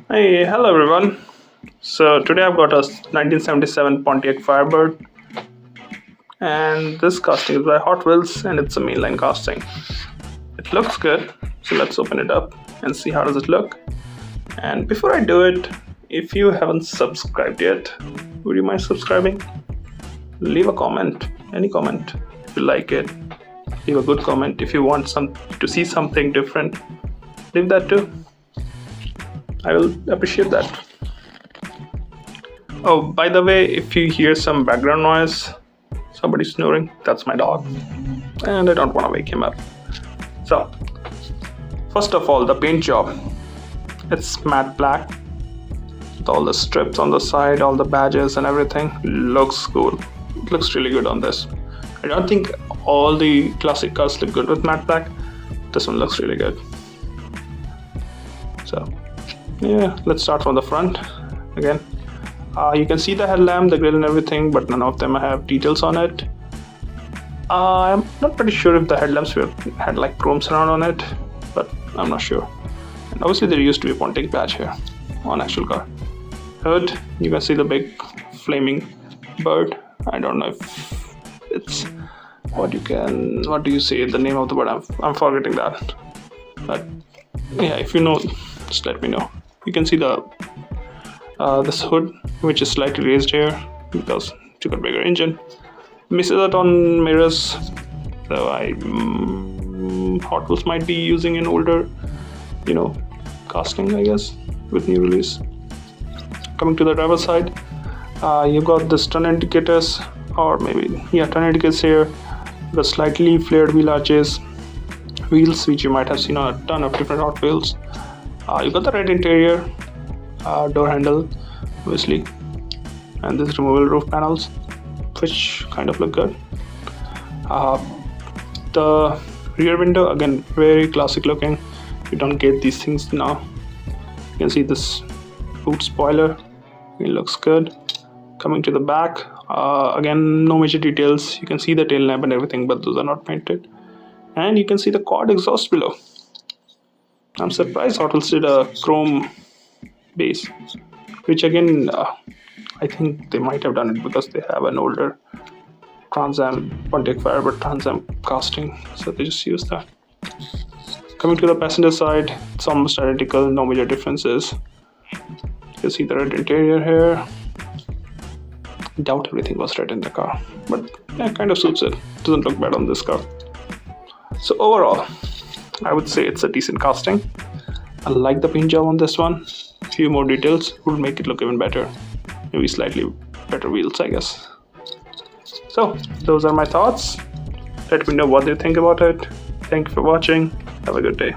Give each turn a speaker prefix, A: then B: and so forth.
A: Hey, hello everyone. So today I've got a 1977 Pontiac Firebird, and this casting is by Hotwheels, and it's a mainline casting. It looks good, so let's open it up and see how does it look. And before I do it, if you haven't subscribed yet, would you mind subscribing? Leave a comment, any comment if you like it. Leave a good comment if you want to see something different. Leave that too. I will appreciate that. Oh, by the way, if you hear some background noise, somebody snoring, that's my dog, and I don't want to wake him up. So, first of all, the paint job. It's matte black with all the strips on the side, all the badges and everything. Looks cool. It looks really good on this. I don't think all the classic cars look good with matte black. This one looks really good. So, yeah, let's start from the front again. You can see the headlamp, the grille and everything, but none of them have details on it. I'm not pretty sure if the headlamps had like chrome surround on it, but I'm not sure. And obviously there used to be a Pontiac badge here on actual car. Hood, you can see the big flaming bird. I don't know if it's what do you say the name of the bird? I'm forgetting that. But yeah, if you know, just let me know. You can see the this hood, which is slightly raised here because it's got a bigger engine. Misses out on mirrors, so Hot Wheels might be using an older, casting, I guess, with new release. Coming to the driver's side, you've got this turn indicators, or maybe turn indicators here. The slightly flared wheel arches, wheels which you might have seen on a ton of different Hot Wheels. You got the red interior, door handle, obviously, and this removable roof panels, which kind of look good. The rear window, again, very classic looking. You don't get these things now. You can see this boot spoiler. It looks good. Coming to the back, again, no major details. You can see the tail lamp and everything, but those are not painted. And you can see the quad exhaust below. I'm surprised Hot Wheels did a chrome base, which again, I think they might have done it because they have an older Trans Am Pontiac Firebird Trans Am casting, so they just used that. Coming to the passenger side, it's almost identical, no major differences. You can see the red interior here. Doubt everything was red in the car, but yeah, kind of suits it. Doesn't look bad on this car. So overall, I would say it's a decent casting. I like the paint job on this one. A few more details would make it look even better. Maybe slightly better wheels, I guess. So those are my thoughts. Let me know what you think about it. Thank you for watching. Have a good day.